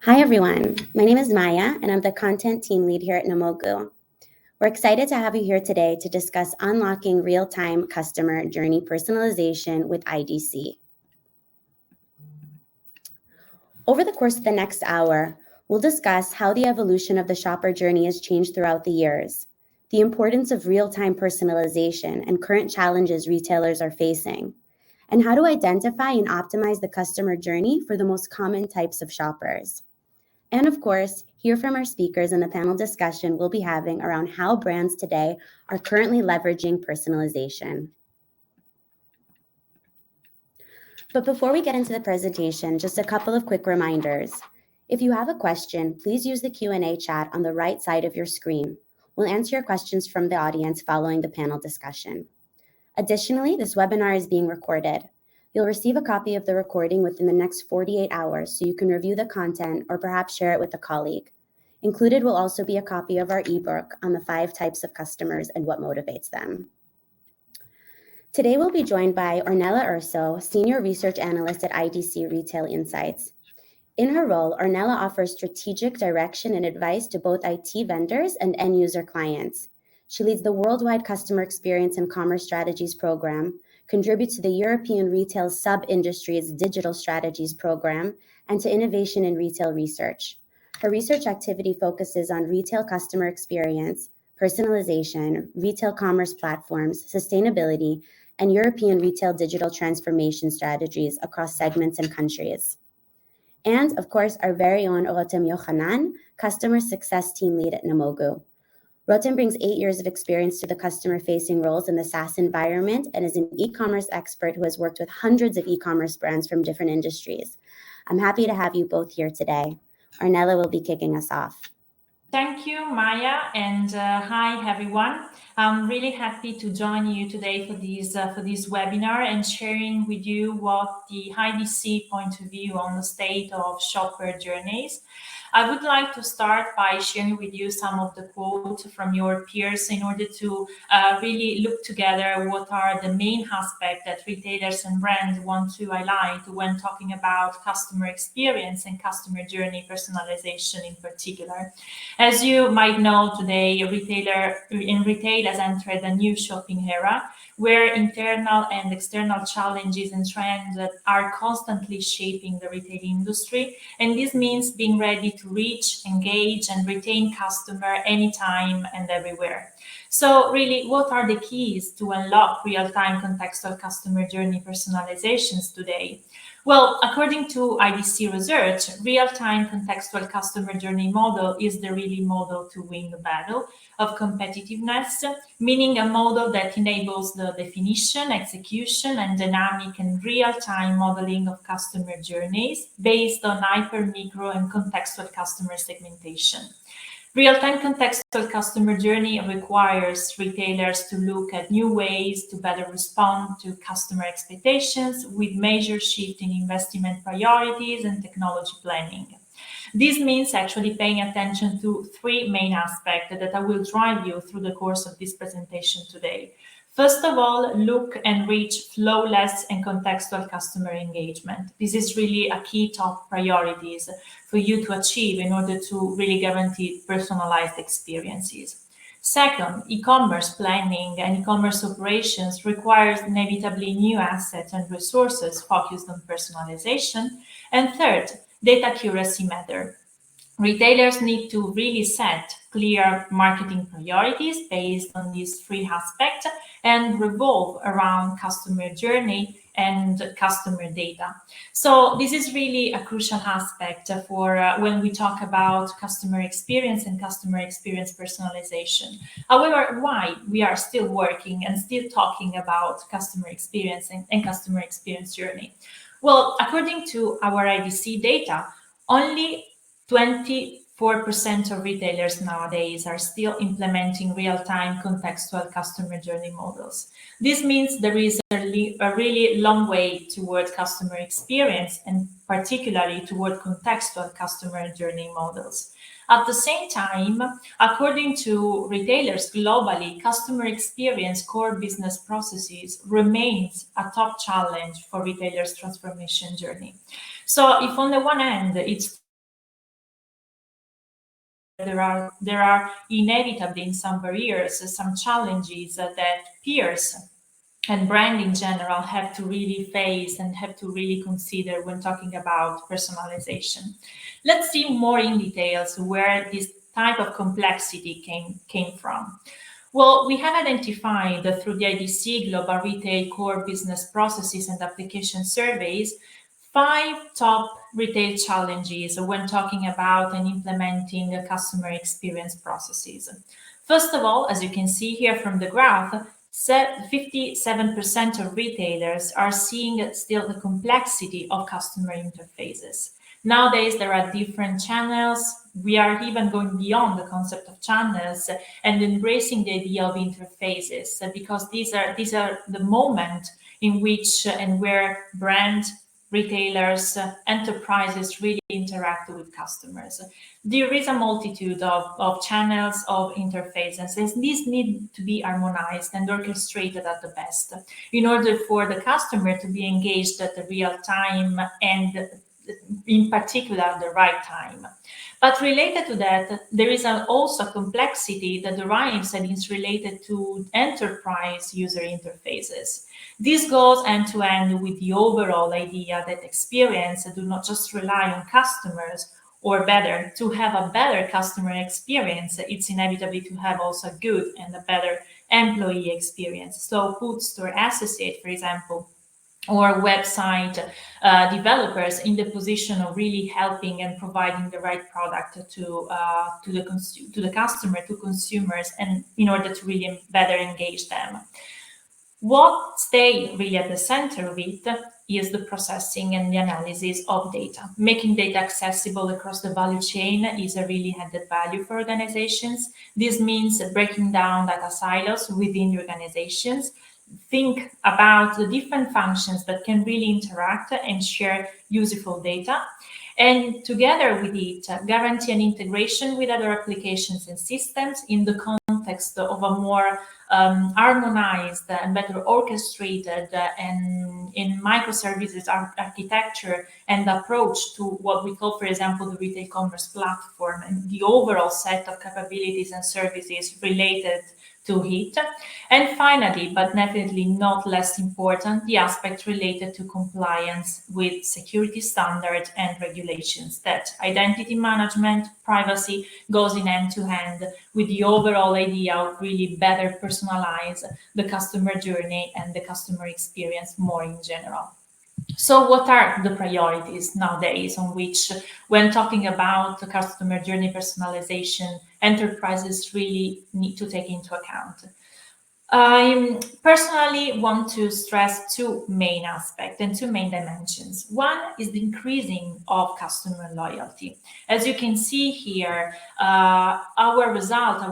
Hi, everyone. My name is Maya, and I'm the content team lead here at Namogoo. We're excited to have you here today to discuss unlocking real-time customer journey personalization with IDC. Over the course of the next hour, we'll discuss how the evolution of the shopper journey has changed throughout the years, the importance of real-time personalization and current challenges retailers are facing, and how to identify and optimize the customer journey for the most common types of shoppers. And of course, hear from our speakers in the panel discussion we'll be having around how brands today are currently leveraging personalization. But before we get into the presentation, just a couple of quick reminders. If you have a question, please use the Q&A chat on the right side of your screen. We'll answer your questions from the audience following the panel discussion. Additionally, this webinar is being recorded. You'll receive a copy of the recording within the next 48 hours so you can review the content or perhaps share it with a colleague. Included will also be a copy of our ebook on the 5 types of customers and what motivates them. Today we'll be joined by Ornella Urso, Senior Research Analyst at IDC Retail Insights. In her role, Ornella offers strategic direction and advice to both IT vendors and end-user clients. She leads the Worldwide Customer Experience and Commerce Strategies program, contributes to the European Retail Sub-Industries Digital Strategies program, and to Innovation in Retail Research. Her research activity focuses on retail customer experience, personalization, retail commerce platforms, sustainability, and European retail digital transformation strategies across segments and countries. And, of course, our very own Rotem Yochanan, Customer Success Team Lead at Namogoo. Rotem brings 8 years of experience to the customer-facing roles in the SaaS environment and is an e-commerce expert who has worked with hundreds of e-commerce brands from different industries. I'm happy to have you both here today. Ornella will be kicking us off. Thank you, Maya, and hi, everyone. I'm really happy to join you today for this webinar and sharing with you what the IDC point of view on the state of shopper journeys. I would like to start by sharing with you some of the quotes from your peers in order to really look together what are the main aspects that retailers and brands want to highlight when talking about customer experience and customer journey personalization in particular. As you might know, today, retail has entered a new shopping era where internal and external challenges and trends are constantly shaping the retail industry. And this means being ready to reach, engage, and retain customer anytime and everywhere. So really, what are the keys to unlock real-time contextual customer journey personalizations today? Well, according to IDC research, real-time contextual customer journey model is the really model to win the battle of competitiveness, meaning a model that enables the definition, execution, and dynamic and real-time modeling of customer journeys based on hyper, micro, and contextual customer segmentation. Real-time contextual customer journey requires retailers to look at new ways to better respond to customer expectations with major shift in investment priorities and technology planning. This means actually paying attention to 3 main aspects that I will drive you through the course of this presentation today. First of all, look and reach flawless and contextual customer engagement. This is really a key top priorities for you to achieve in order to really guarantee personalized experiences. Second, e-commerce planning and e-commerce operations requires inevitably new assets and resources focused on personalization. And third, data accuracy matter. Retailers need to really set clear marketing priorities based on these 3 aspects and revolve around customer journey and customer data. So this is really a crucial aspect for when we talk about customer experience and customer experience personalization. However, why we are still working and still talking about customer experience and customer experience journey? Well, according to our IDC data, only 24% of retailers nowadays are still implementing real-time contextual customer journey models. This means there is a really long way toward customer experience and particularly toward contextual customer journey models. At the same time, according to retailers globally, customer experience core business processes remains a top challenge for retailers' transformation journey. So if on the one hand, it's there are inevitably some barriers, some challenges that peers and brand in general have to really face and have to really consider when talking about personalization. Let's see more in details where this type of complexity came from. Well, we have identified through the IDC Global Retail Core Business Processes and Application Surveys 5 top retail challenges when talking about and implementing customer experience processes. First of all, as you can see here from the graph, 57% of retailers are seeing still the complexity of customer interfaces. Nowadays, there are different channels. We are even going beyond the concept of channels and embracing the idea of interfaces, because these are the moment in which and where brand retailers, enterprises really interact with customers. There is a multitude of channels, of interfaces, and these need to be harmonized and orchestrated at the best in order for the customer to be engaged at the real time and in particular at the right time. But related to that, there is also complexity that derives and is related to enterprise user interfaces. This goes end to end with the overall idea that experience do not just rely on customers, or better, to have a better customer experience, it's inevitably to have also a good and a better employee experience. So put store associate, for example, or website developers in the position of really helping and providing the right product to the customer, to consumers, and in order to really better engage them. What stays really at the center of it is the processing and the analysis of data. Making data accessible across the value chain is a really added value for organizations. This means breaking down data silos within the organizations. Think about the different functions that can really interact and share useful data. And together with it, guarantee an integration with other applications and systems in the context of a more harmonized and better orchestrated and in microservices architecture and approach to what we call, for example, the retail commerce platform and the overall set of capabilities and services related to it. And finally, but definitely not less important, the aspect related to compliance with security standards and regulations. That identity management, privacy goes in hand to hand with the overall idea of really better personalize the customer journey and the customer experience more in general. So what are the priorities nowadays on which, when talking about the customer journey personalization, enterprises really need to take into account? I personally want to stress 2 main aspects and 2 main dimensions. One is the increasing of customer loyalty. As you can see here, our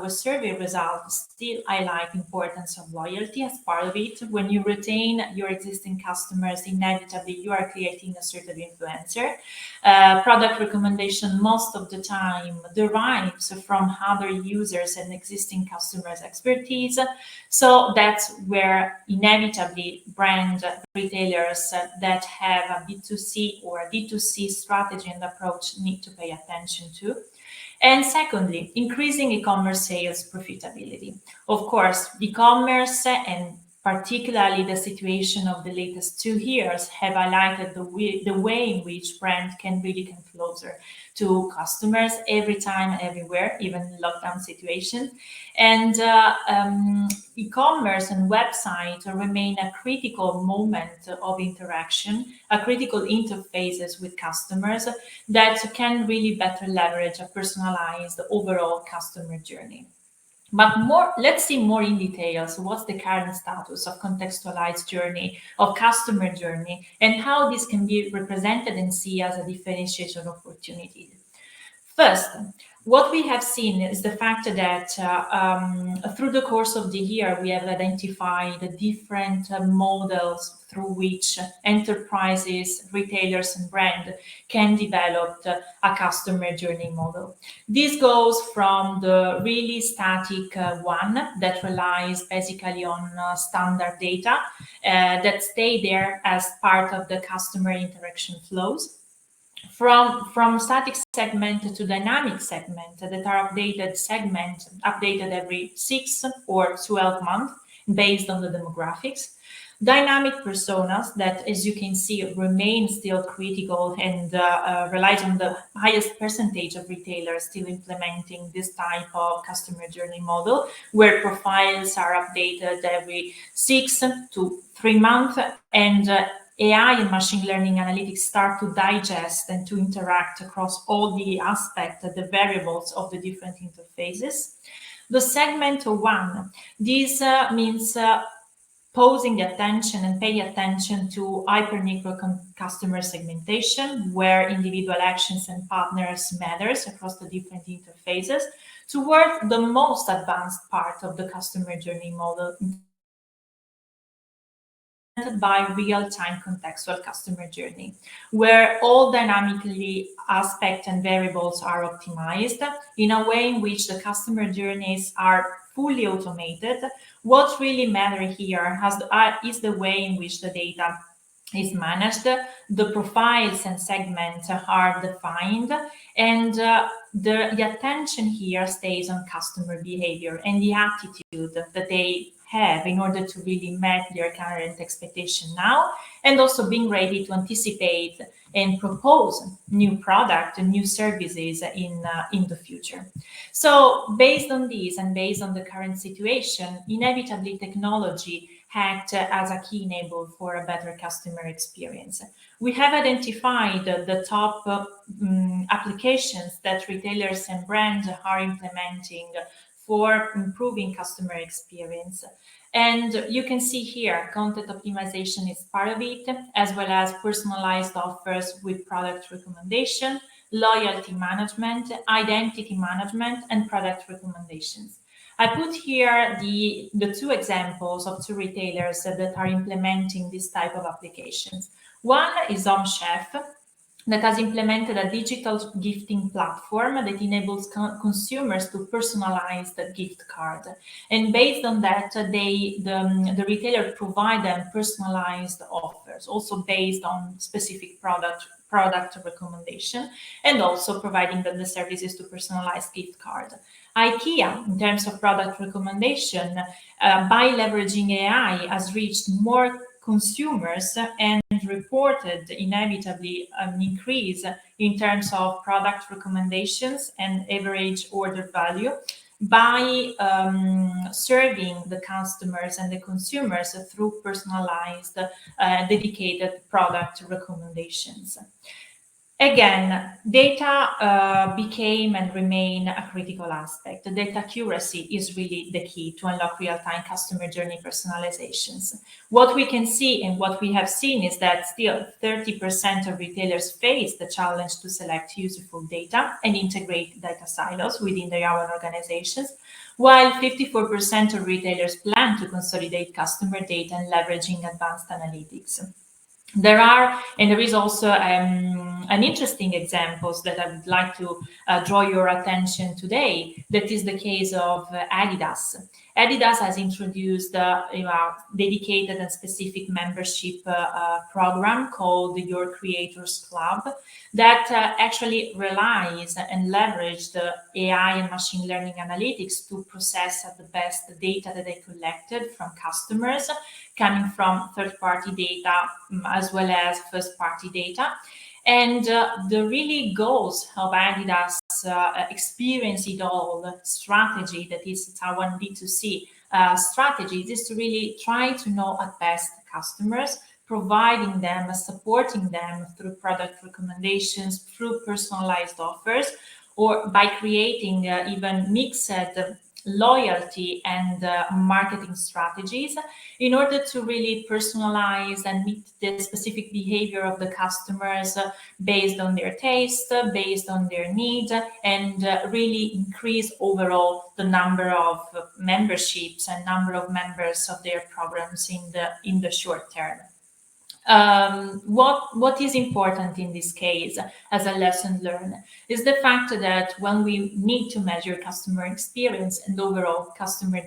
survey results still highlight importance of loyalty as part of it. When you retain your existing customers, inevitably you are creating a certain influencer. Product recommendation most of the time derives from other users and existing customers' expertise. So that's where inevitably brand retailers that have a B2C or a D2C strategy and approach need to pay attention to. And secondly, increasing e-commerce sales profitability. Of course, e-commerce and particularly the situation of the latest 2 years have highlighted the way in which brand can really come closer to customers every time, everywhere, even in lockdown situation. And e-commerce and website remain a critical moment of interaction, a critical interfaces with customers that can really better leverage a personalized overall customer journey. But let's see more in details what's the current status of contextualized journey, of customer journey, and how this can be represented and seen as a differentiation opportunity. First, what we have seen is the fact that through the course of the year, we have identified different models through which enterprises, retailers, and brand can develop a customer journey model. This goes from the really static one that relies basically on standard data that stay there as part of the customer interaction flows, from static segment to dynamic segment that are updated every 6 or 12 months based on the demographics. Dynamic personas that, as you can see, remain still critical and relies on the highest percentage of retailers still implementing this type of customer journey model, where profiles are updated every 6 to 3 months, and AI and machine learning analytics start to digest and to interact across all the aspects, the variables of the different interfaces. The segment one, this means posing attention and pay attention to hyper-micro customer segmentation, where individual actions and partners matters across the different interfaces, toward the most advanced part of the customer journey model, by real-time contextual customer journey, where all dynamically aspects and variables are optimized in a way in which the customer journeys are fully automated. What really matters here is the way in which the data is managed, the profiles and segments are defined, and the attention here stays on customer behavior and the attitude that they have in order to really meet their current expectation now, and also being ready to anticipate and propose new product and new services in the future. So based on this and based on the current situation, inevitably technology act as a key enabler for a better customer experience. We have identified the top applications that retailers and brands are implementing for improving customer experience. And you can see here, content optimization is part of it, as well as personalized offers with product recommendation, loyalty management, identity management, and product recommendations. I put here the two examples of two retailers that are implementing this type of applications. One is Home Chef, that has implemented a digital gifting platform that enables consumers to personalize the gift card. And based on that, the retailer provide them personalized offers, also based on specific product recommendation, and also providing them the services to personalize gift card. IKEA, in terms of product recommendation, by leveraging AI, has reached more consumers and reported inevitably an increase in terms of product recommendations and average order value by serving the customers and the consumers through personalized, dedicated product recommendations. Again, data became and remain a critical aspect. Data accuracy is really the key to unlock real-time customer journey personalizations. What we can see and what we have seen is that still 30% of retailers face the challenge to select useful data and integrate data silos within their own organizations, while 54% of retailers plan to consolidate customer data and leveraging advanced analytics. There is also an interesting examples that I would like to draw your attention today. That is the case of Adidas. Adidas has introduced a dedicated and specific membership program called Your Creators Club that actually relies and leverages the AI and machine learning analytics to process at the best the data that they collected from customers, coming from third-party data as well as first-party data. And the really goals of Adidas Experience It All strategy, that is our B2C strategy, is to really try to know at best customers, providing them, supporting them through product recommendations, through personalized offers, or by creating even mixed loyalty and marketing strategies in order to really personalize and meet the specific behavior of the customers based on their taste, based on their need, and really increase overall the number of memberships and number of members of their programs in the short term. What is important in this case as a lesson learned is the fact that when we need to measure customer experience and overall customer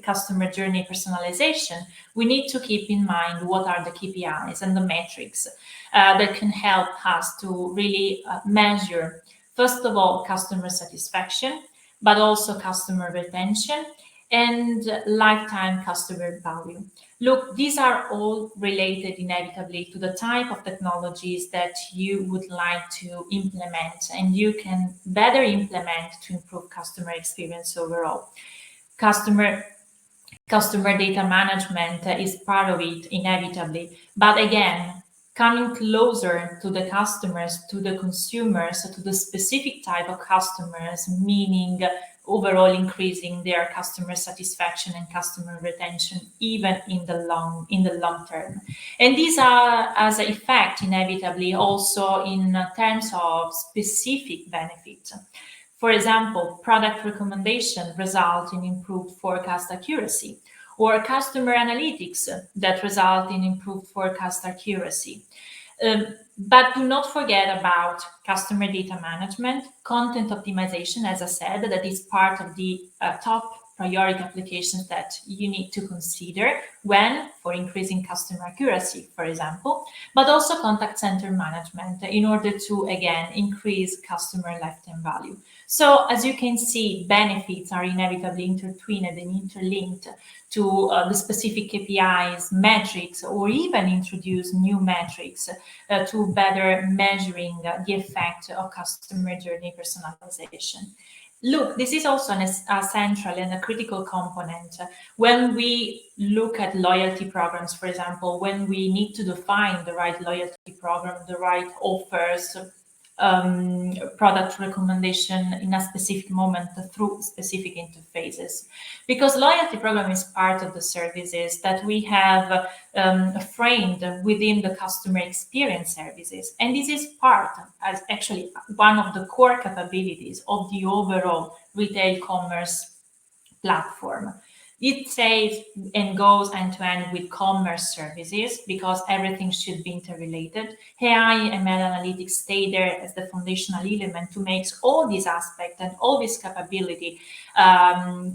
customer journey personalization, we need to keep in mind what are the KPIs and the metrics that can help us to really measure, first of all, customer satisfaction, but also customer retention and lifetime customer value. Look, these are all related inevitably to the type of technologies that you would like to implement and you can better implement to improve customer experience overall. Customer data management is part of it inevitably, but again, coming closer to the customers, to the consumers, to the specific type of customers, meaning overall increasing their customer satisfaction and customer retention even in the long term. And these are as an effect inevitably also in terms of specific benefits. For example, product recommendation result in improved forecast accuracy, or customer analytics that result in improved forecast accuracy. But do not forget about customer data management, content optimization, as I said, that is part of the top priority applications that you need to consider when for increasing customer accuracy, for example, but also contact center management in order to, again, increase customer lifetime value. So as you can see, benefits are inevitably intertwined and interlinked to the specific KPIs, metrics, or even introduce new metrics to better measuring the effect of customer journey personalization. Look, this is also a central and a critical component when we look at loyalty programs, for example, when we need to define the right loyalty program, the right offers, product recommendation in a specific moment through specific interfaces. Because loyalty program is part of the services that we have framed within the customer experience services. And this is part, as actually one of the core capabilities of the overall retail commerce platform. It says and goes end-to-end with commerce services because everything should be interrelated. AI and ML analytics stay there as the foundational element to make all these aspects and all this capability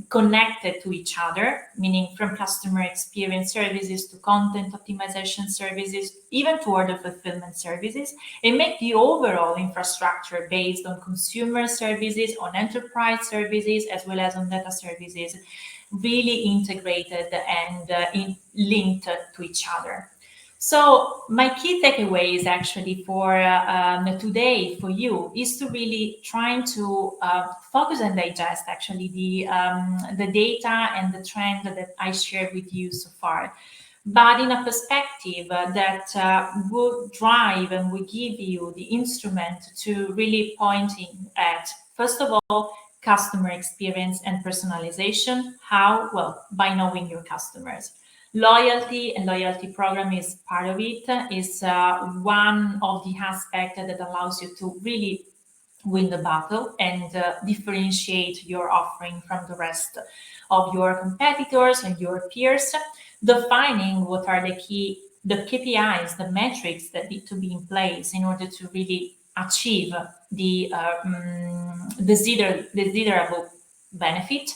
connected to each other, meaning from customer experience services to content optimization services, even to order fulfillment services, and make the overall infrastructure based on consumer services, on enterprise services, as well as on data services, really integrated and linked to each other. So my key takeaways actually for today for you is to really trying to focus and digest actually the data and the trend that I shared with you so far, but in a perspective that will drive and will give you the instrument to really pointing at, first of all, customer experience and personalization. How? Well, by knowing your customers. Loyalty and loyalty program is part of it, is one of the aspects that allows you to really win the battle and differentiate your offering from the rest of your competitors and your peers, defining what are the KPIs, the metrics that need to be in place in order to really achieve the desirable benefit.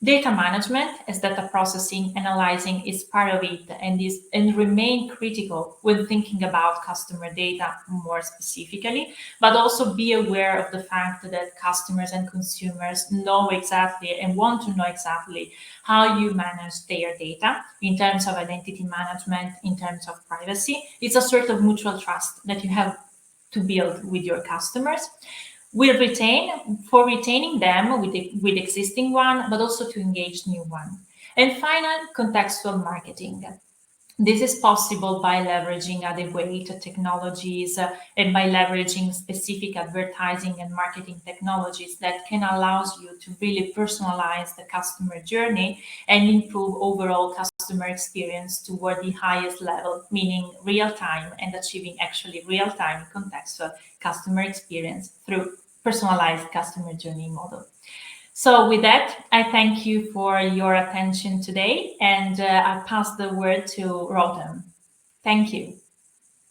Data management as data processing, analyzing is part of it and remain critical when thinking about customer data more specifically, but also be aware of the fact that customers and consumers know exactly and want to know exactly how you manage their data in terms of identity management, in terms of privacy. It's a sort of mutual trust that you have to build with your customers. We'll retaining them with existing one, but also to engage new one. And final, contextual marketing. This is possible by leveraging adequate technologies and by leveraging specific advertising and marketing technologies that can allow you to really personalize the customer journey and improve overall customer experience toward the highest level, meaning real time and achieving actually real time contextual customer experience through personalized customer journey model. So with that, I thank you for your attention today, and I pass the word to Rotem. Thank you.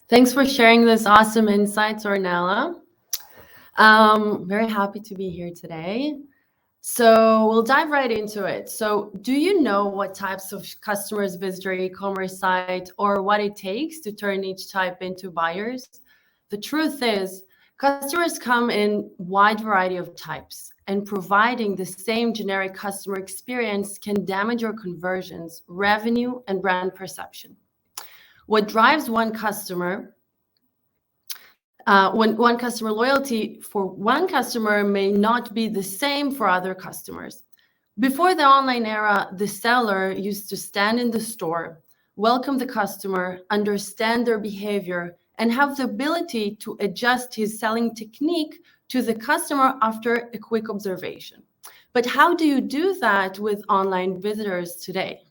Thanks for sharing this awesome insights, Ornella. Very happy to be here today. So we'll dive right into it. So do you know what types of customers visit your e-commerce site or what it takes to turn each type into buyers? The truth is, customers come in wide variety of types, and providing the same generic customer experience can damage your conversions, revenue, and brand perception. What drives one customer when one customer loyalty for one customer may not be the same for other customers. Before the online era, the seller used to stand in the store, welcome the customer, understand their behavior, and have the ability to adjust his selling technique to the customer after a quick observation. But how do you do that with online visitors today?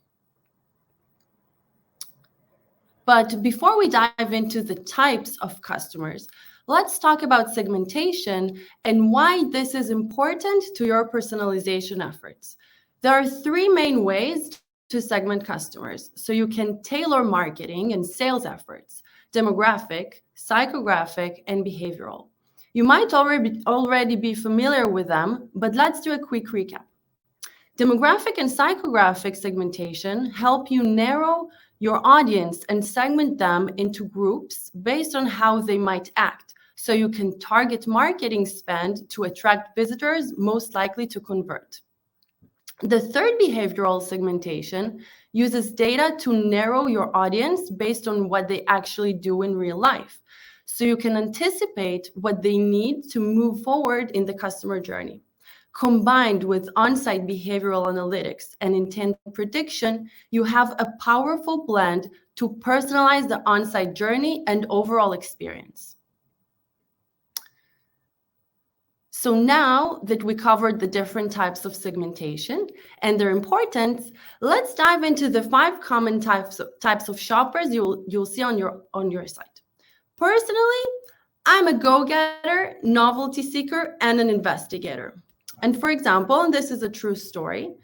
But before we dive into the types of customers, let's talk about segmentation and why this is important to your personalization efforts. There are three main ways to segment customers, so you can tailor marketing and sales efforts: demographic, psychographic, and behavioral. You might already be familiar with them, but let's do a quick recap. Demographic and psychographic segmentation help you narrow your audience and segment them into groups based on how they might act, so you can target marketing spend to attract visitors most likely to convert. The third, behavioral segmentation, uses data to narrow your audience based on what they actually do in real life, so you can anticipate what they need to move forward in the customer journey. Combined with on-site behavioral analytics and intent prediction, you have a powerful blend to personalize the on-site journey and overall experience. So now that we covered the different types of segmentation and their importance, let's dive into the 5 common types of shoppers you'll see on your site. Personally, I'm a go-getter, novelty seeker, and an investigator. And for example, and this is a true story,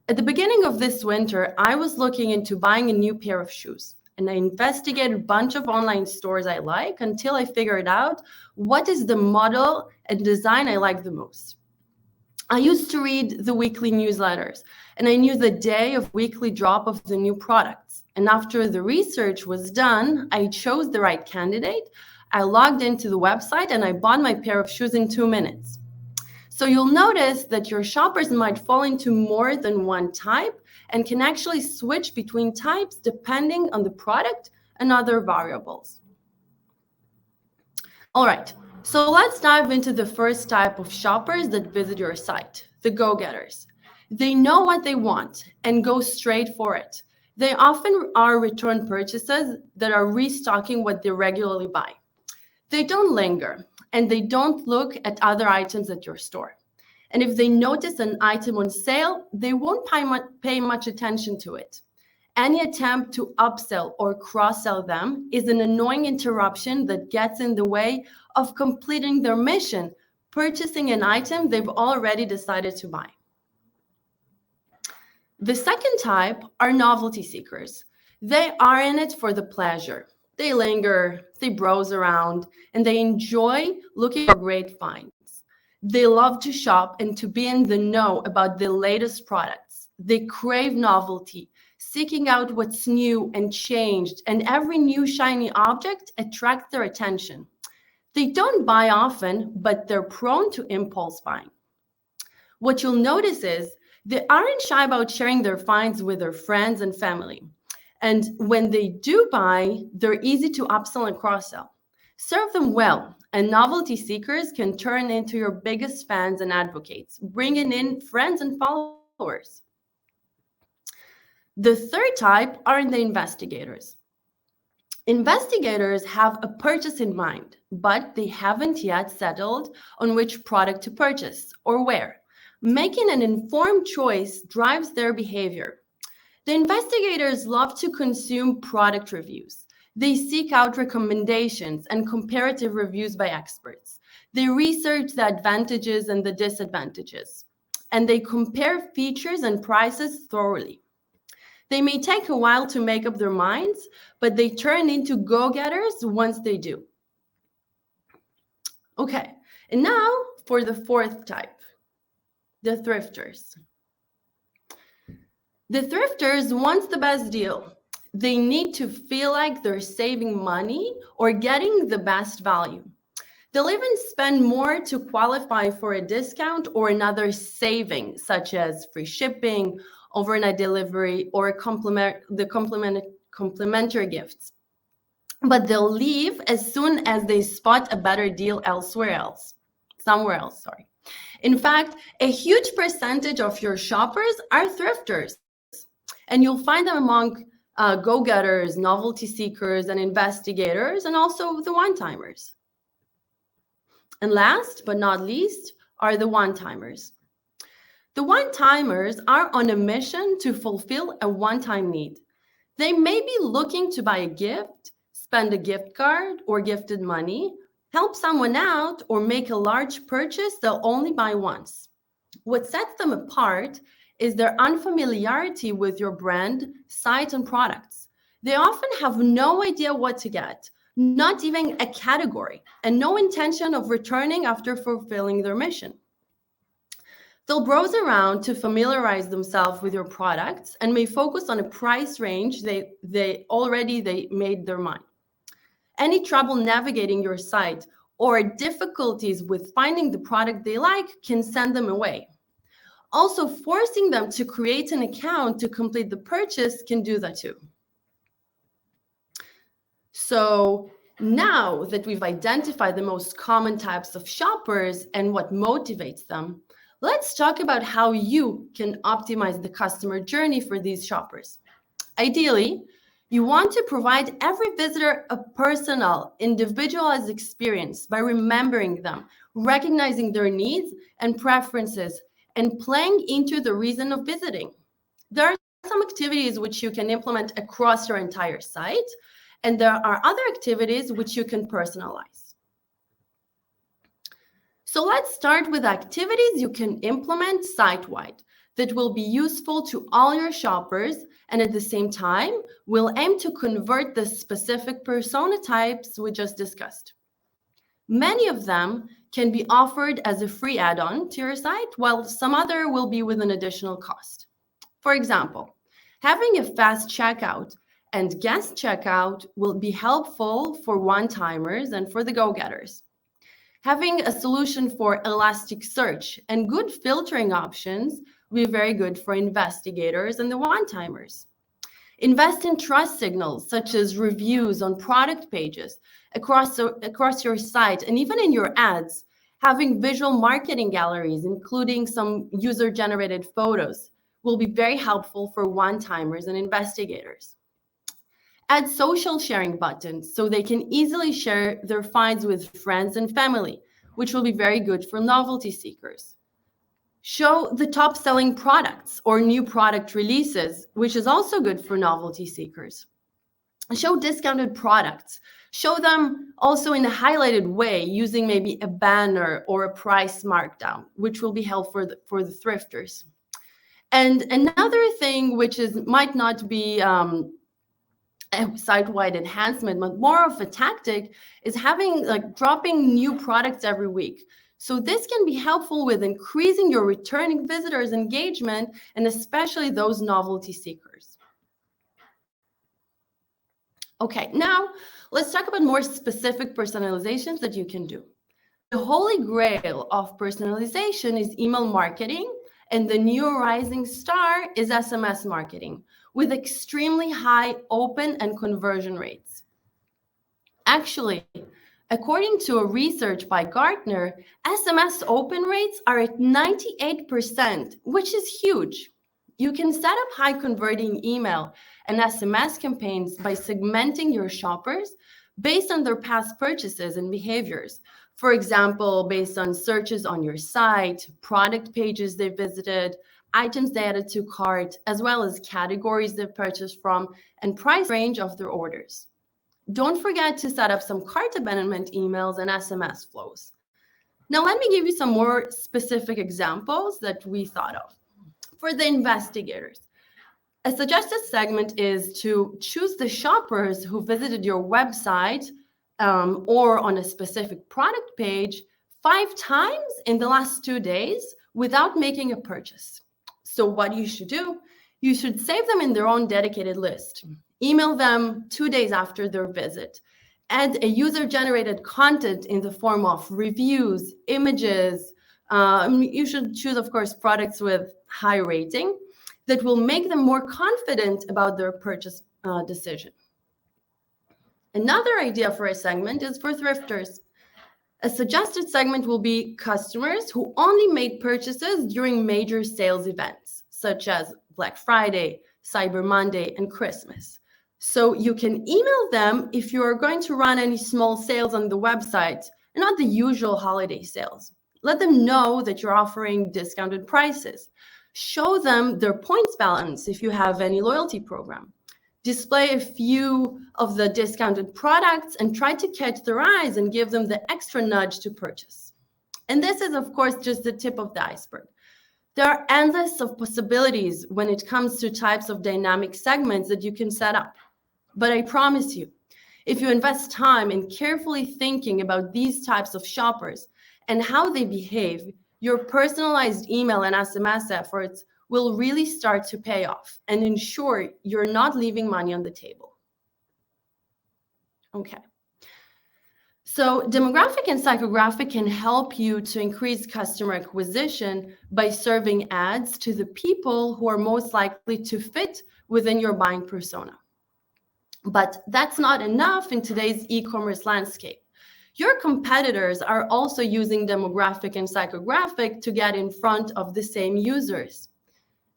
at the beginning of this winter, I was looking into buying a new pair of shoes, and I investigated a bunch of online stores I like until I figured out what is the model and design I like the most. I used to read the weekly newsletters, and I knew the day of weekly drop of the new products. And after the research was done, I chose the right candidate, I logged into the website, and I bought my pair of shoes in 2 minutes. So you'll notice that your shoppers might fall into more than one type and can actually switch between types depending on the product and other variables. All right, so let's dive into the first type of shoppers that visit your site, the go-getters. They know what they want and go straight for it. They often are return purchases that are restocking what they regularly buy. They don't linger, and they don't look at other items at your store. And if they notice an item on sale, they won't pay much attention to it. Any attempt to upsell or cross-sell them is an annoying interruption that gets in the way of completing their mission, purchasing an item they've already decided to buy. The second type are novelty seekers. They are in it for the pleasure. They linger, they browse around, and they enjoy looking for great finds. They love to shop and to be in the know about the latest products. They crave novelty, seeking out what's new and changed, and every new shiny object attracts their attention. They don't buy often, but they're prone to impulse buying. What you'll notice is they aren't shy about sharing their finds with their friends and family. And when they do buy, they're easy to upsell and cross-sell. Serve them well, and novelty seekers can turn into your biggest fans and advocates, bringing in friends and followers. The third type are the investigators. Investigators have a purchase in mind, but they haven't yet settled on which product to purchase or where. Making an informed choice drives their behavior. The investigators love to consume product reviews. They seek out recommendations and comparative reviews by experts. They research the advantages and the disadvantages, and they compare features and prices thoroughly. They may take a while to make up their minds, but they turn into go-getters once they do. Okay, and now for the fourth type, the thrifters. The thrifters want the best deal. They need to feel like they're saving money or getting the best value. They'll even spend more to qualify for a discount or another saving, such as free shipping, overnight delivery, or complimentary gifts. But they'll leave as soon as they spot a better deal somewhere else. In fact, a huge percentage of your shoppers are thrifters, and you'll find them among go-getters, novelty seekers, and investigators, and also the one-timers. And last but not least are the one-timers. The one-timers are on a mission to fulfill a one-time need. They may be looking to buy a gift, spend a gift card or gifted money, help someone out, or make a large purchase they'll only buy once. What sets them apart is their unfamiliarity with your brand, site, and products. They often have no idea what to get, not even a category, and no intention of returning after fulfilling their mission. They'll browse around to familiarize themselves with your products and may focus on a price range they made their mind. Any trouble navigating your site or difficulties with finding the product they like can send them away. Also, forcing them to create an account to complete the purchase can do that too. So now that we've identified the most common types of shoppers and what motivates them, let's talk about how you can optimize the customer journey for these shoppers. Ideally, you want to provide every visitor a personal, individualized experience by remembering them, recognizing their needs and preferences, and playing into the reason of visiting. There are some activities which you can implement across your entire site, and there are other activities which you can personalize. So let's start with activities you can implement site-wide that will be useful to all your shoppers, and at the same time will aim to convert the specific persona types we just discussed. Many of them can be offered as a free add-on to your site, while some other will be with an additional cost. For example, having a fast checkout and guest checkout will be helpful for one-timers and for the go-getters. Having a solution for elastic search and good filtering options will be very good for investigators and the one-timers. Invest in trust signals such as reviews on product pages across your site and even in your ads. Having visual marketing galleries, including some user-generated photos, will be very helpful for one-timers and investigators. Add social sharing buttons so they can easily share their finds with friends and family, which will be very good for novelty seekers. Show the top-selling products or new product releases, which is also good for novelty seekers. Show discounted products. Show them also in a highlighted way using maybe a banner or a price markdown, which will be helpful for the thrifters. And another thing which might not be a site-wide enhancement, but more of a tactic, is dropping new products every week. So this can be helpful with increasing your returning visitors' engagement, and especially those novelty seekers. Okay, now let's talk about more specific personalizations that you can do. The holy grail of personalization is email marketing, and the new rising star is SMS marketing, with extremely high open and conversion rates. Actually, according to a research by Gartner, SMS open rates are at 98%, which is huge. You can set up high converting email and SMS campaigns by segmenting your shoppers based on their past purchases and behaviors. For example, based on searches on your site, product pages they visited, items they added to cart, as well as categories they purchased from, and price range of their orders. Don't forget to set up some cart abandonment emails and SMS flows. Now, let me give you some more specific examples that we thought of. For the investigators, a suggested segment is to choose the shoppers who visited your website or on a specific product page 5 times in the last 2 days without making a purchase. So what you should do, you should save them in their own dedicated list. Email them 2 days after their visit. Add a user-generated content in the form of reviews, images. You should choose, of course, products with high rating that will make them more confident about their purchase decision. Another idea for a segment is for thrifters. A suggested segment will be customers who only made purchases during major sales events, such as Black Friday, Cyber Monday, and Christmas. So you can email them if you are going to run any small sales on the website and not the usual holiday sales. Let them know that you're offering discounted prices. Show them their points balance if you have any loyalty program. Display a few of the discounted products and try to catch their eyes and give them the extra nudge to purchase. And this is, of course, just the tip of the iceberg. There are endless of possibilities when it comes to types of dynamic segments that you can set up. But I promise you, if you invest time in carefully thinking about these types of shoppers and how they behave, your personalized email and SMS efforts will really start to pay off and ensure you're not leaving money on the table. Okay. So demographic and psychographic can help you to increase customer acquisition by serving ads to the people who are most likely to fit within your buying persona. But that's not enough in today's e-commerce landscape. Your competitors are also using demographic and psychographic to get in front of the same users.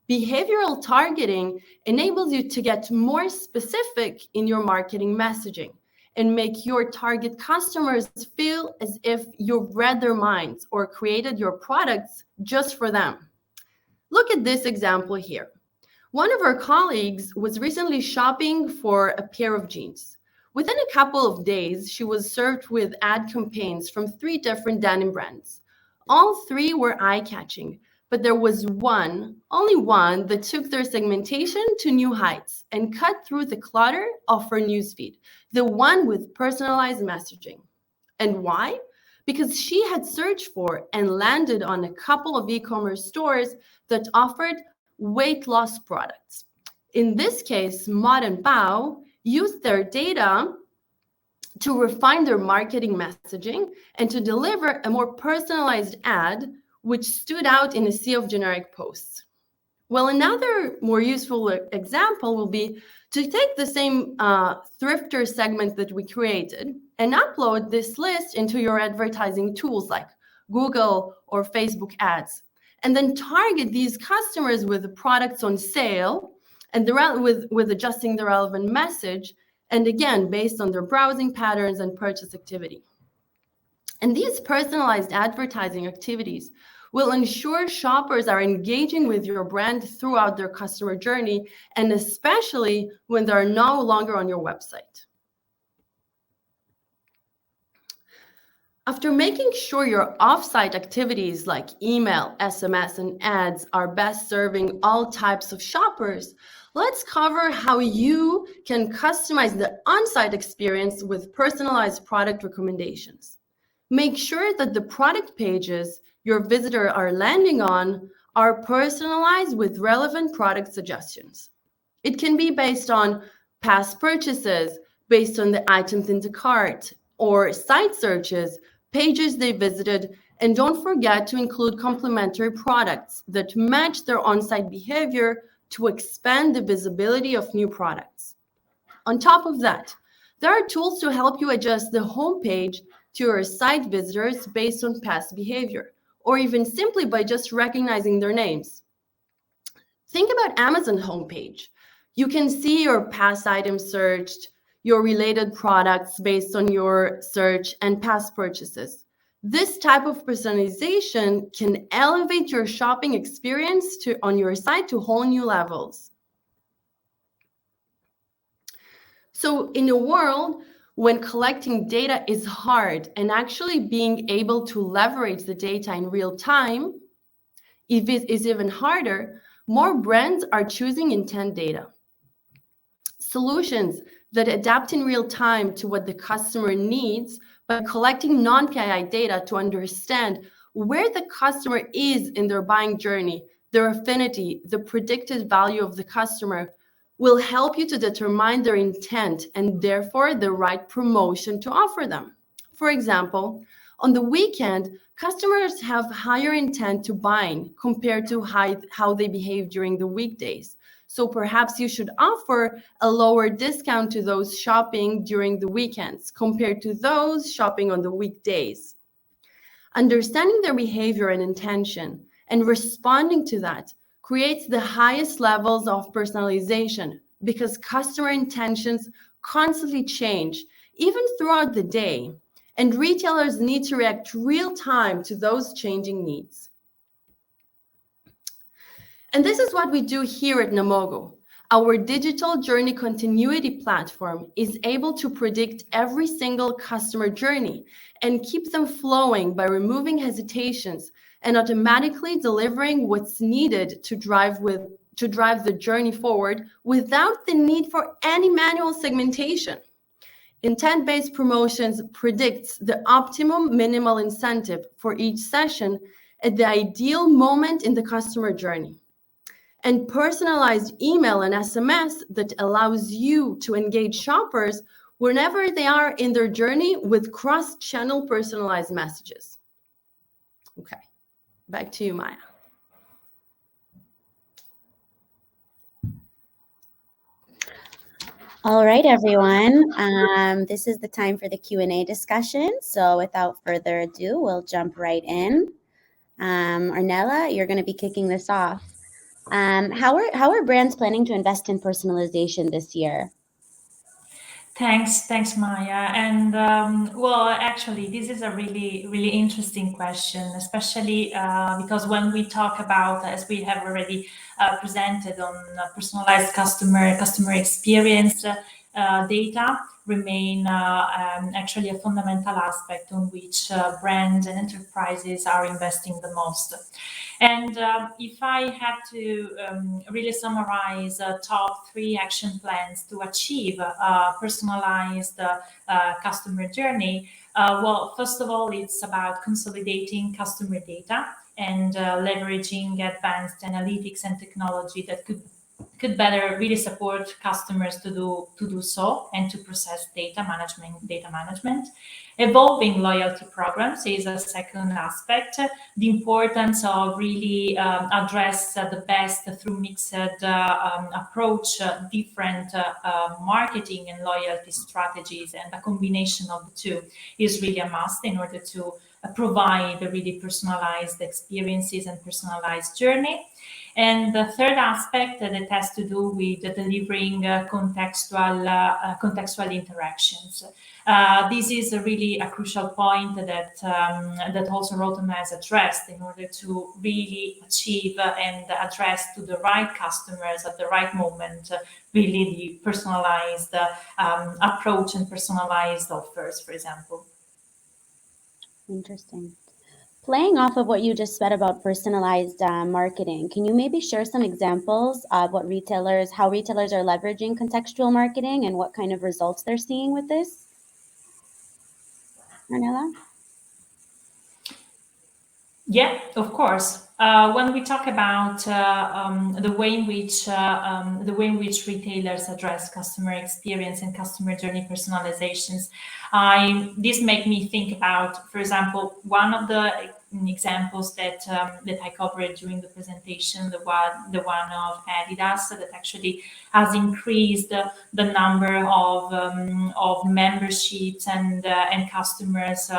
Behavioral targeting enables you to get more specific in your marketing messaging and make your target customers feel as if you've read their minds or created your products just for them. Look at this example here. One of our colleagues was recently shopping for a pair of jeans. Within a couple of days, she was served with ad campaigns from 3 different denim brands. All 3 were eye-catching, but there was only one, that took their segmentation to new heights and cut through the clutter of her newsfeed, the one with personalized messaging. And why? Because she had searched for and landed on a couple of e-commerce stores that offered weight loss products. In this case, Mod and Pow used their data to refine their marketing messaging and to deliver a more personalized ad which stood out in a sea of generic posts. Well, another more useful example will be to take the same thrifter segment that we created and upload this list into your advertising tools like Google or Facebook ads, and then target these customers with the products on sale and with adjusting the relevant message, and again, based on their browsing patterns and purchase activity. And these personalized advertising activities will ensure shoppers are engaging with your brand throughout their customer journey, and especially when they're no longer on your website. After making sure your offsite activities like email, SMS, and ads are best serving all types of shoppers, let's cover how you can customize the on-site experience with personalized product recommendations. Make sure that the product pages your visitors are landing on are personalized with relevant product suggestions. It can be based on past purchases, based on the items in the cart, or site searches, pages they visited, and don't forget to include complementary products that match their on-site behavior to expand the visibility of new products. On top of that, there are tools to help you adjust the homepage to your site visitors based on past behavior, or even simply by just recognizing their names. Think about Amazon homepage. You can see your past items searched, your related products based on your search, and past purchases. This type of personalization can elevate your shopping experience on your site to whole new levels. So in a world when collecting data is hard and actually being able to leverage the data in real time is even harder, more brands are choosing intent data. Solutions that adapt in real time to what the customer needs by collecting non-PII data to understand where the customer is in their buying journey, their affinity, the predicted value of the customer, will help you to determine their intent and therefore the right promotion to offer them. For example, on the weekend, customers have higher intent to buying compared to how they behave during the weekdays. So perhaps you should offer a lower discount to those shopping during the weekends compared to those shopping on the weekdays. Understanding their behavior and intention and responding to that creates the highest levels of personalization because customer intentions constantly change, even throughout the day, and retailers need to react real time to those changing needs. And this is what we do here at Namogoo. Our digital journey continuity platform is able to predict every single customer journey and keep them flowing by removing hesitations and automatically delivering what's needed to drive the journey forward without the need for any manual segmentation. Intent-based promotions predicts the optimum minimal incentive for each session at the ideal moment in the customer journey. And personalized email and SMS that allows you to engage shoppers whenever they are in their journey with cross-channel personalized messages. Okay, back to you, Maya. All right, everyone. This is the time for the Q&A discussion. So without further ado, we'll jump right in. Ornella, you're going to be kicking this off. How are brands planning to invest in personalization this year? Thanks, Maya. And well, actually, this is a really interesting question, especially because when we talk about, as we have already presented on personalized customer experience, data remain actually a fundamental aspect on which brands and enterprises are investing the most. And if I had to really summarize top 3 action plans to achieve a personalized customer journey, well, first of all, it's about consolidating customer data and leveraging advanced analytics and technology that could better really support customers to do so and to process data management. Evolving loyalty programs is a second aspect. The importance of really address the best through mixed approach, different marketing and loyalty strategies, and a combination of the two is really a must in order to provide really personalized experiences and personalized journey. And the third aspect that has to do with delivering contextual interactions. This is really a crucial point that also Rotem has addressed in order to really achieve and address to the right customers at the right moment, really the personalized approach and personalized offers, for example. Interesting. Playing off of what you just said about personalized marketing, can you maybe share some examples of how retailers are leveraging contextual marketing and what kind of results they're seeing with this? Ornella? Yeah, of course. When we talk about the way in which retailers address customer experience and customer journey personalizations, this make me think about, for example, one of the examples that I covered during the presentation, the one of Adidas, that actually has increased the number of memberships and customers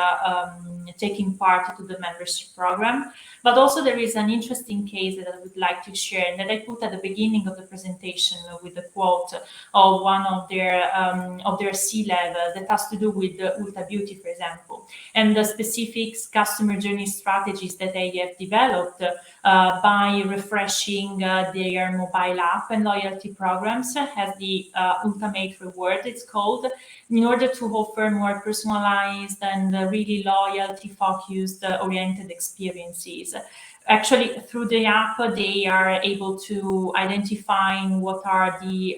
taking part to the membership program. But also there is an interesting case that I would like to share, and that I put at the beginning of the presentation with the quote of one of their C-level that has to do with Ulta Beauty, for example, and the specific customer journey strategies that they have developed by refreshing their mobile app and loyalty programs as the Ultimate Reward, it's called, in order to offer more personalized and really loyalty-focused, oriented experiences. Actually, through the app, they are able to identify what are the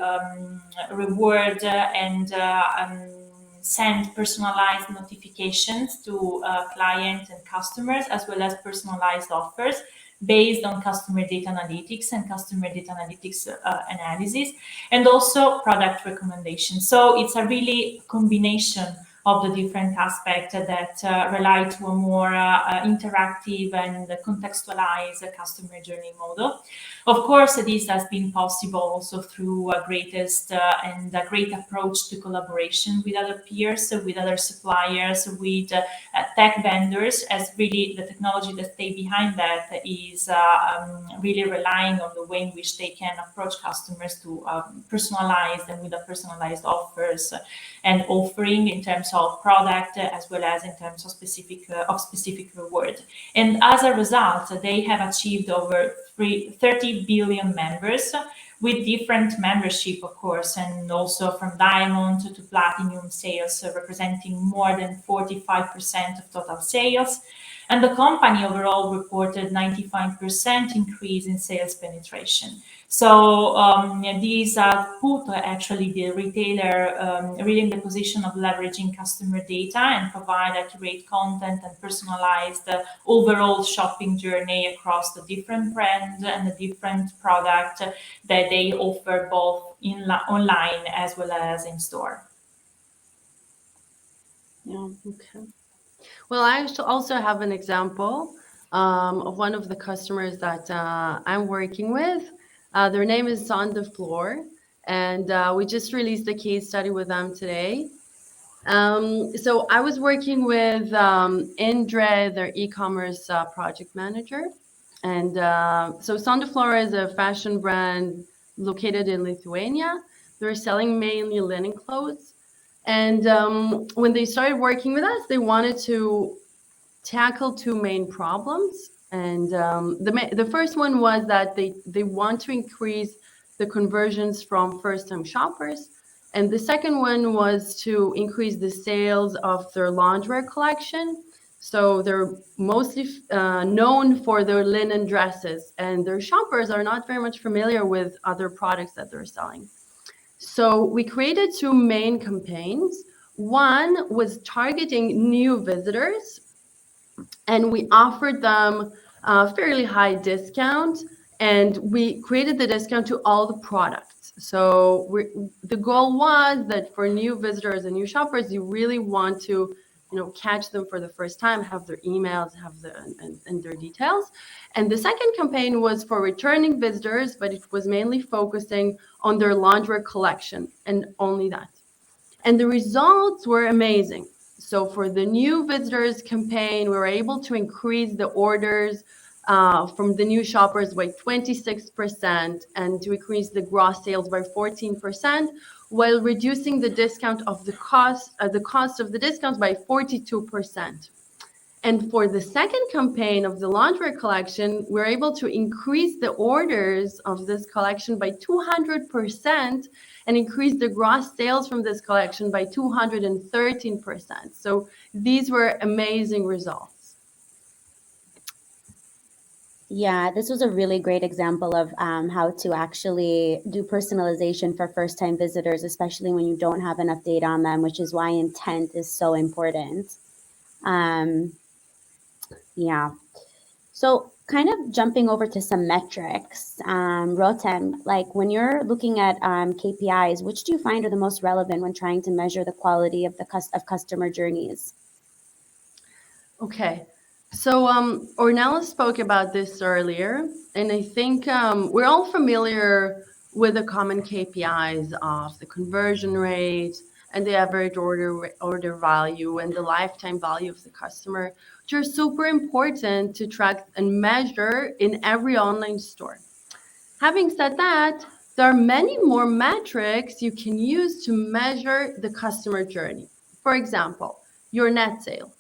reward and send personalized notifications to clients and customers, as well as personalized offers based on customer data analytics and customer data analytics analysis, and also product recommendations. So it's a really combination of the different aspects that rely to a more interactive and contextualized customer journey model. Of course, this has been possible also through a great approach to collaboration with other peers, with other suppliers, with tech vendors, as really the technology that stay behind that is really relying on the way in which they can approach customers to personalize them with the personalized offers and offering in terms of product as well as in terms of specific reward. And as a result, they have achieved over 30 billion members with different membership, of course, and also from diamond to platinum sales, representing more than 45% of total sales. And the company overall reported 95% increase in sales penetration. So these put actually the retailer really in the position of leveraging customer data and provide accurate content and personalized overall shopping journey across the different brands and the different product that they offer both online as well as in store. Yeah, okay. Well, I also have an example of one of the customers that I'm working with. Their name is On the Floor, and we just released a case study with them today. So I was working with Indre, their e-commerce project manager. And so On the Floor is a fashion brand located in Lithuania. They're selling mainly linen clothes. And when they started working with us, they wanted to tackle two main problems. And the first one was that they want to increase the conversions from first-time shoppers. And the second one was to increase the sales of their lingerie collection. So they're mostly known for their linen dresses, and their shoppers are not very much familiar with other products that they're selling. So we created two main campaigns. One was targeting new visitors, and we offered them a fairly high discount, and we created the discount to all the products. So the goal was that for new visitors and new shoppers, you really want to catch them for the first time, have their emails, have and their details. And the second campaign was for returning visitors, but it was mainly focusing on their lingerie collection and only that. And the results were amazing. So for the new visitors campaign, we were able to increase the orders from the new shoppers by 26% and to increase the gross sales by 14%, while reducing the discount of the cost of the discounts by 42%. And for the second campaign of the lingerie collection, we're able to increase the orders of this collection by 200% and increase the gross sales from this collection by 213%. So these were amazing results. Yeah, this was a really great example of how to actually do personalization for first-time visitors, especially when you don't have enough data on them, which is why intent is so important. Yeah. So kind of jumping over to some metrics, Rotem, like when you're looking at KPIs, which do you find are the most relevant when trying to measure the quality of customer journeys? Okay. So Ornella spoke about this earlier, and I think we're all familiar with the common KPIs of the conversion rate and the average order value and the lifetime value of the customer, which are super important to track and measure in every online store. Having said that, there are many more metrics you can use to measure the customer journey. For example, your net sale,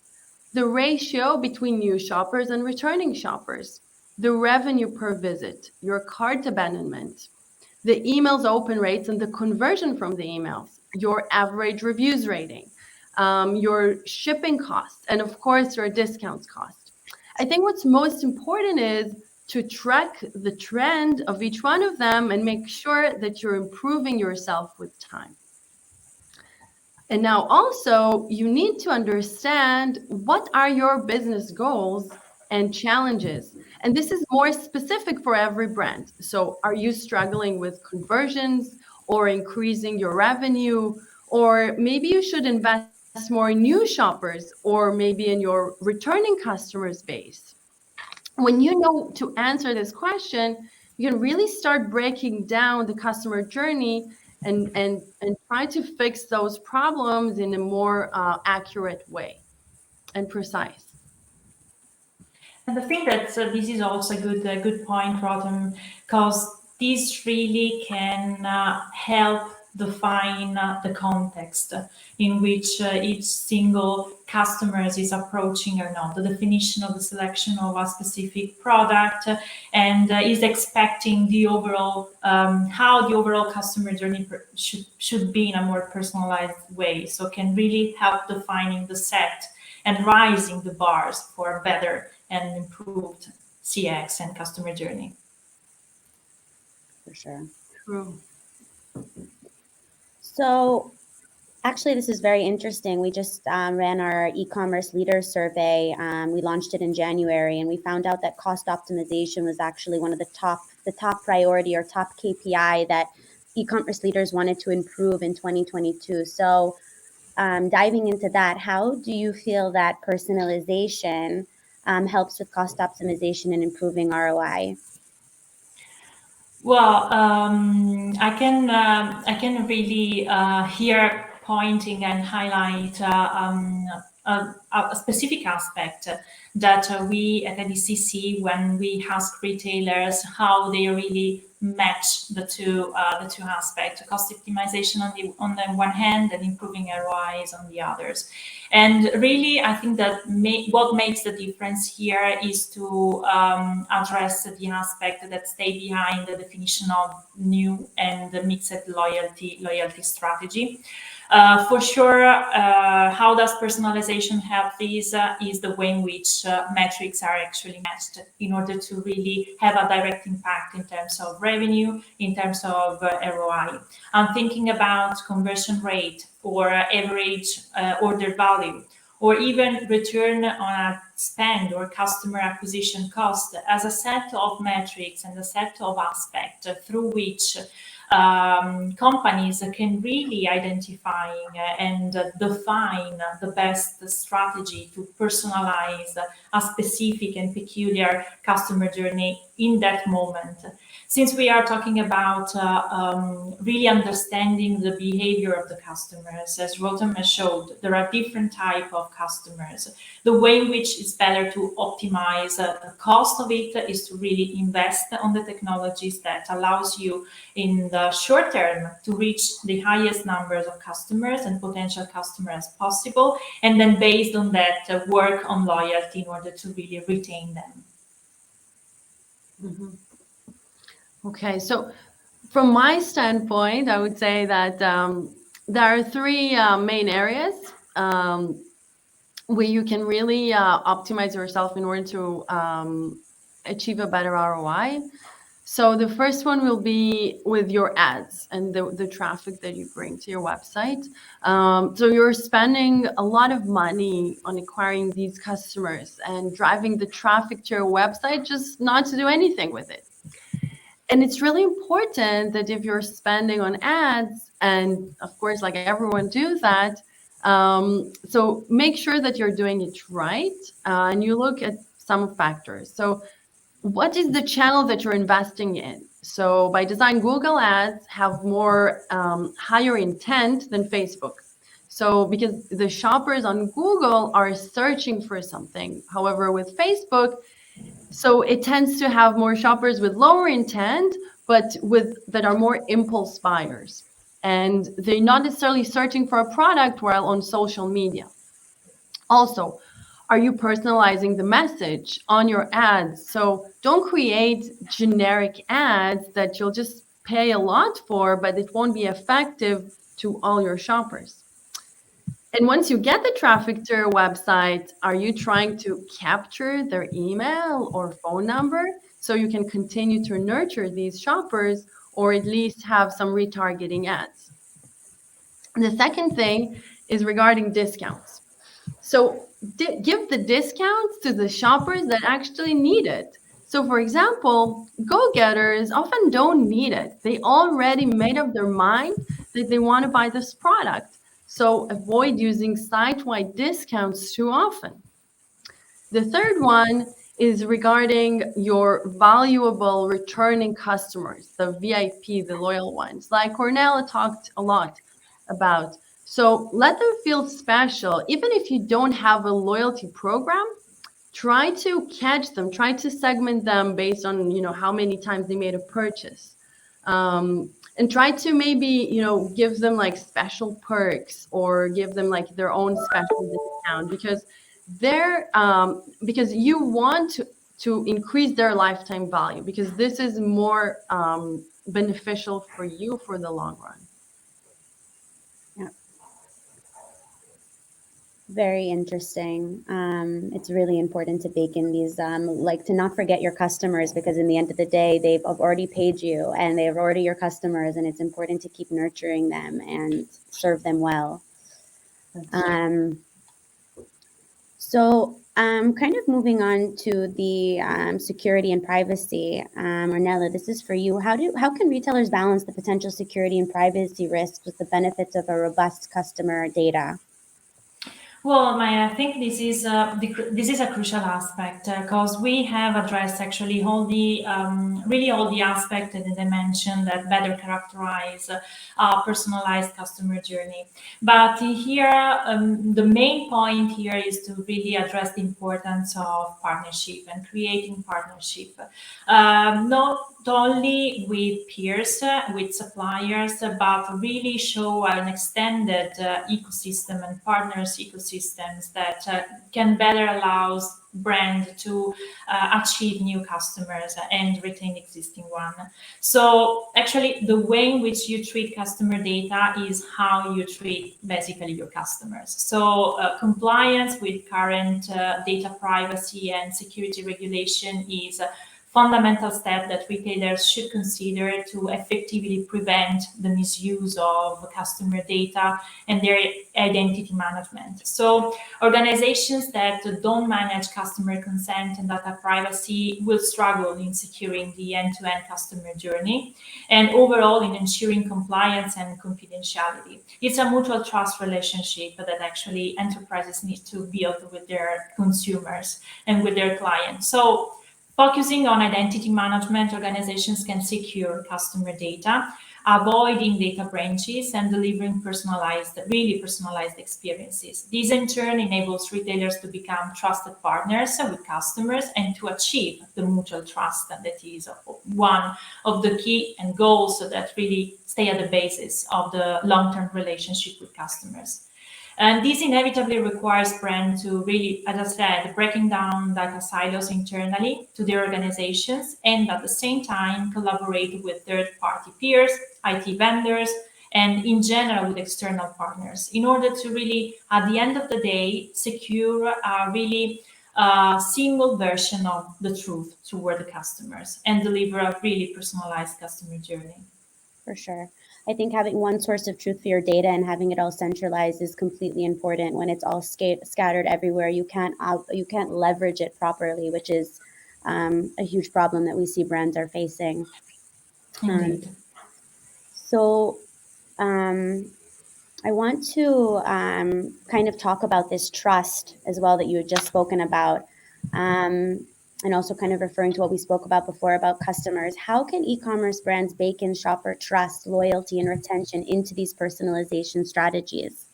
the ratio between new shoppers and returning shoppers, the revenue per visit, your cart abandonment, the emails open rates and the conversion from the emails, your average reviews rating, your shipping costs, and of course, your discounts cost. I think what's most important is to track the trend of each one of them and make sure that you're improving yourself with time. And now also you need to understand what are your business goals and challenges. And this is more specific for every brand. So are you struggling with conversions or increasing your revenue? Or maybe you should invest more in new shoppers or maybe in your returning customers base. When you know to answer this question, you can really start breaking down the customer journey and try to fix those problems in a more accurate way and precise. And I think that this is also a good point, Rotem, because this really can help define the context in which each single customer is approaching or not, the definition of the selection of a specific product, and is expecting the overall how the overall customer journey should be in a more personalized way. So can really help defining the set and rising the bars for better and improved CX and customer journey. For sure. True. So actually, this is very interesting. We just ran our e-commerce leaders survey. We launched it in January, and we found out that cost optimization was actually one of the top priority or top KPI that e-commerce leaders wanted to improve in 2022. So diving into that, how do you feel that personalization helps with cost optimization and improving ROI? Well, I can really here pointing and highlight a specific aspect that we at EDCC when we ask retailers how they really match the two aspects, cost optimization on the one hand and improving ROIs on the others. And really, I think that what makes the difference here is to address the aspect that stay behind the definition of new and the mixed loyalty strategy. For sure, how does personalization help this is the way in which metrics are actually matched in order to really have a direct impact in terms of revenue, in terms of ROI. I'm thinking about conversion rate or average order value, or even return on a spend or customer acquisition cost as a set of metrics and a set of aspects through which companies can really identify and define the best strategy to personalize a specific and peculiar customer journey in that moment. Since we are talking about really understanding the behavior of the customers, as Rotem has showed, there are different type of customers. The way in which it's better to optimize the cost of it is to really invest on the technologies that allows you in the short term to reach the highest numbers of customers and potential customers as possible, and then based on that work on loyalty in order to really retain them. Mm-hmm. Okay, so from my standpoint, I would say that there are three main areas where you can really optimize yourself in order to achieve a better ROI. So the first one will be with your ads and the traffic that you bring to your website. So you're spending a lot of money on acquiring these customers and driving the traffic to your website just not to do anything with it. And it's really important that if you're spending on ads, and of course, like everyone do that, so make sure that you're doing it right, and you look at some factors. So what is the channel that you're investing in? So by design, Google Ads have more higher intent than Facebook. So because the shoppers on Google are searching for something. However, with Facebook, so it tends to have more shoppers with lower intent, but that are more impulse buyers. And they're not necessarily searching for a product while on social media. Also, are you personalizing the message on your ads? So don't create generic ads that you'll just pay a lot for, but it won't be effective to all your shoppers. And once you get the traffic to your website, are you trying to capture their email or phone number so you can continue to nurture these shoppers or at least have some retargeting ads? The second thing is regarding discounts. So give the discounts to the shoppers that actually need it. So for example, go-getters often don't need it. They already made up their mind that they want to buy this product. So avoid using site-wide discounts too often. The third one is regarding your valuable returning customers, the VIP, the loyal ones, like Cornella talked a lot about. So let them feel special. Even if you don't have a loyalty program, try to catch them, try to segment them based on, how many times they made a purchase. And try to maybe, give them like special perks or give them like their own special discount because you want to increase their lifetime value, because this is more beneficial for you for the long run. Very interesting. It's really important to bake in these, like to not forget your customers, because in the end of the day, they've already paid you and they're already your customers, and it's important to keep nurturing them and serve them well. So kind of moving on to the security and privacy. Ornella, this is for you. How can retailers balance the potential security and privacy risks with the benefits of a robust customer data? Well, Maya, I think this is a crucial aspect because we have addressed actually all the really all the aspects that I mentioned that better characterize personalized customer journey. But here, the main point here is to really address the importance of partnership and creating partnership, not only with peers, with suppliers, but really show an extended ecosystem and partners ecosystems that can better allow brand to achieve new customers and retain existing one. So actually the way in which you treat customer data is how you treat basically your customers. So compliance with current data privacy and security regulation is fundamental step that retailers should consider to effectively prevent the misuse of customer data and their identity management. So organizations that don't manage customer consent and data privacy will struggle in securing the end-to-end customer journey and overall in ensuring compliance and confidentiality. It's a mutual trust relationship that actually enterprises need to build with their consumers and with their clients. So focusing on identity management, organizations can secure customer data, avoiding data breaches and delivering really personalized experiences. This in turn enables retailers to become trusted partners with customers and to achieve the mutual trust that is one of the key and goals that really stay at the basis of the long-term relationship with customers. And this inevitably requires brands to really, as I said, breaking down data silos internally to their organizations and at the same time collaborate with third-party peers, IT vendors, and in general with external partners in order to really, at the end of the day, secure a really single version of the truth toward the customers and deliver a really personalized customer journey. For sure. I think having one source of truth for your data and having it all centralized is completely important. When it's all scattered everywhere, you can't leverage it properly, which is a huge problem that we see brands are facing. Indeed. So I want to kind of talk about this trust as well that you had just spoken about. And also kind of referring to what we spoke about before about customers. How can e-commerce brands bake in shopper trust, loyalty, and retention into these personalization strategies?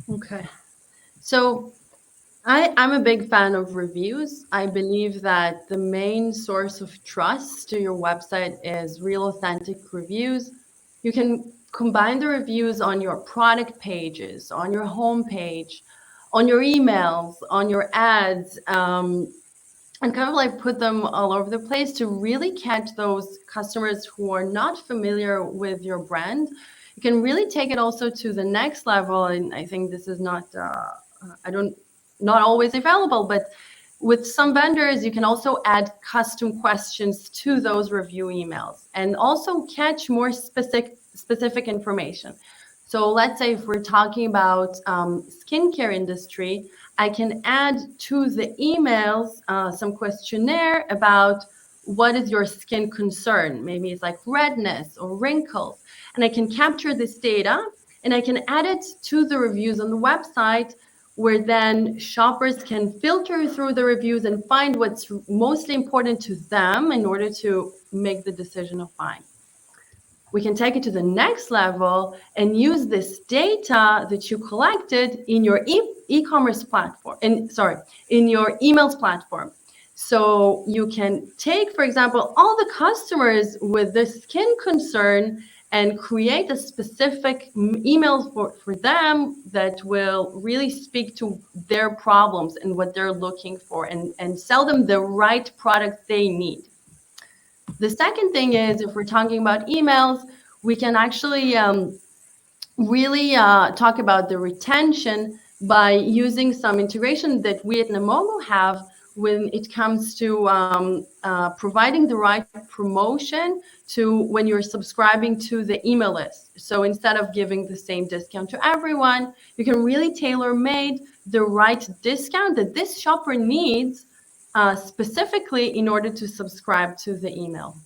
Okay. So I'm a big fan of reviews. I believe that the main source of trust to your website is real authentic reviews. You can combine the reviews on your product pages, on your homepage, on your emails, on your ads, and kind of like put them all over the place to really catch those customers who are not familiar with your brand. You can really take it also to the next level. And I think this is not always available, but with some vendors, you can also add custom questions to those review emails and also catch more specific information. So let's say if we're talking about skincare industry, I can add to the emails some questionnaire about what is your skin concern. Maybe it's like redness or wrinkles. And I can capture this data and I can add it to the reviews on the website, where then shoppers can filter through the reviews and find what's mostly important to them in order to make the decision of buying. We can take it to the next level and use this data that you collected in your e-commerce platform, in your emails platform. So you can take, for example, all the customers with this skin concern and create a specific email for them that will really speak to their problems and what they're looking for, and sell them the right product they need. The second thing is, if we're talking about emails, we can actually really talk about the retention by using some integration that we at Namogoo have when it comes to providing the right promotion to when you're subscribing to the email list. So instead of giving the same discount to everyone, you can really tailor-made the right discount that this shopper needs specifically in order to subscribe to the email.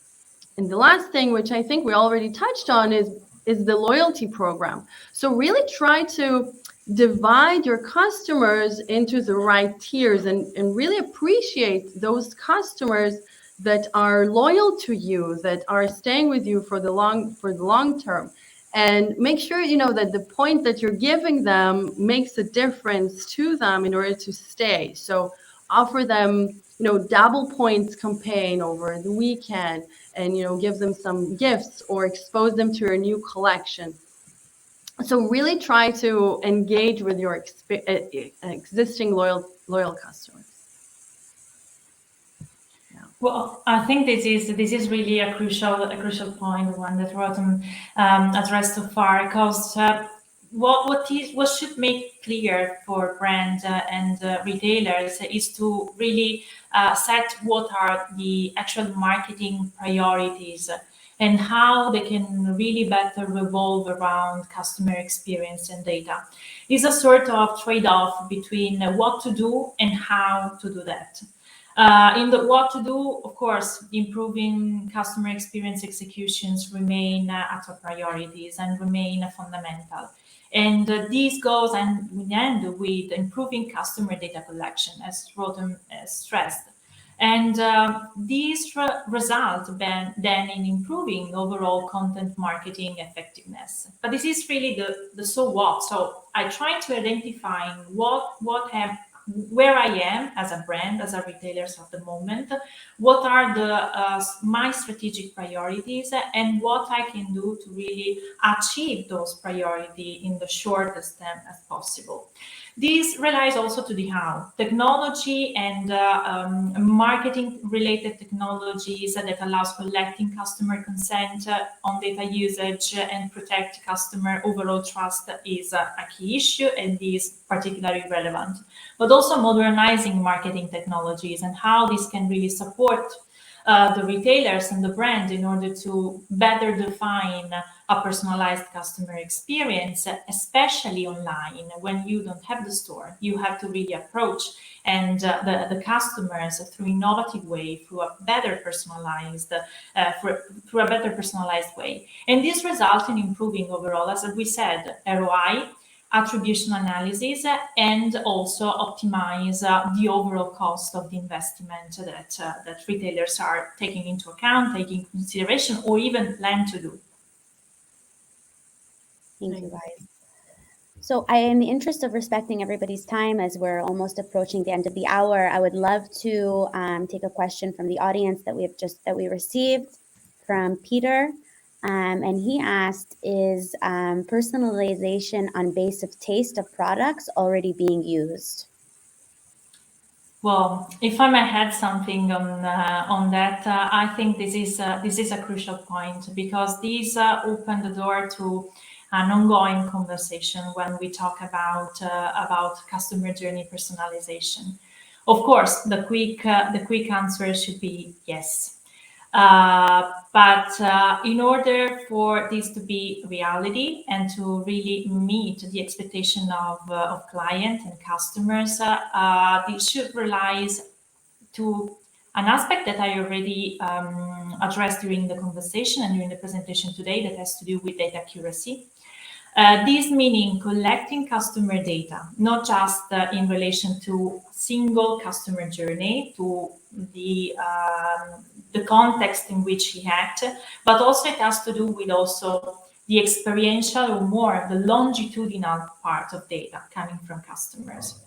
And the last thing, which I think we already touched on, is the loyalty program. So really try to divide your customers into the right tiers and really appreciate those customers that are loyal to you, that are staying with you for the long term. And make sure that the point that you're giving them makes a difference to them in order to stay. So offer them double points campaign over the weekend, and give them some gifts or expose them to your new collection. So really try to engage with your existing loyal customers. Well, I think this is really a crucial point, one that Rotem addressed so far, because what should make clear for brands and retailers is to really set what are the actual marketing priorities and how they can really better revolve around customer experience and data. It's a sort of trade-off between what to do and how to do that. In the what to do, of course, improving customer experience executions remain at our priorities and remain fundamental. And this goes hand in hand with improving customer data collection, as Rotem stressed. And these result then in improving overall content marketing effectiveness. But this is really the so what. So I try to identify where I am as a brand, as a retailer at the moment, what are my strategic priorities, and what I can do to really achieve those priorities in the shortest time as possible. This relies also to the how. Technology and marketing-related technologies that allows collecting customer consent on data usage and protect customer overall trust is a key issue and is particularly relevant. But also modernizing marketing technologies and how this can really support the retailers and the brand in order to better define a personalized customer experience, especially online. When you don't have the store, you have to really approach and the customers through innovative way, through a better personalized way. And this results in improving overall, as we said, ROI, attribution analysis, and also optimize the overall cost of the investment that retailers are taking into account, taking consideration, or even plan to do. Thank you, guys. So in the interest of respecting everybody's time, as we're almost approaching the end of the hour, I would love to take a question from the audience that we received from Peter. And he asked, is personalization on base of taste of products already being used? Well, if I may add something on that, I think this is a crucial point, because these open the door to an ongoing conversation when we talk about customer journey personalization. Of course, the quick answer should be yes. But in order for this to be reality and to really meet the expectation of clients and customers, this should rely to an aspect that I already addressed during the conversation and during the presentation today, that has to do with data accuracy. This meaning collecting customer data, not just in relation to single customer journey, to the context in which he acted, but also it has to do with also the experiential or more the longitudinal part of data coming from customers.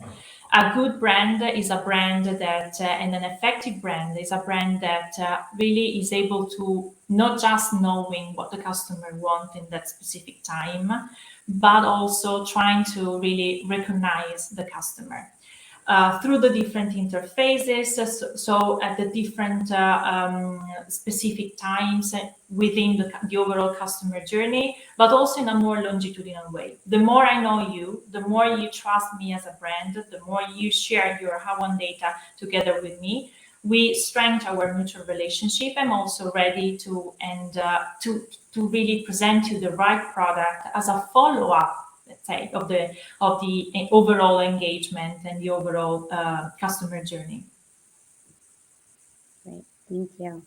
A good brand is a brand that, and an effective brand is a brand that really is able to not just knowing what the customer wants in that specific time, but also trying to really recognize the customer through the different interfaces, so at the different specific times within the overall customer journey, but also in a more longitudinal way. The more I know you, the more you trust me as a brand, the more you share your how-on data together with me, we strengthen our mutual relationship. I'm also ready to to really present you the right product as a follow-up, let's say, of the overall engagement and the overall customer journey. Great, thank you.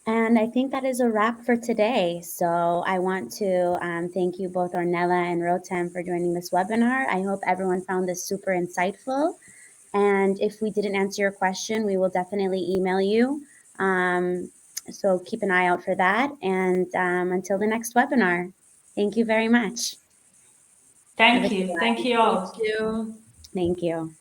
And I think that is a wrap for today. So I want to thank you both, Ornella and Rotem, for joining this webinar. I hope everyone found this super insightful. And if we didn't answer your question, we will definitely email you. So keep an eye out for that. And until the next webinar, thank you very much. Thank you. Thank you all. Thank you. Thank you.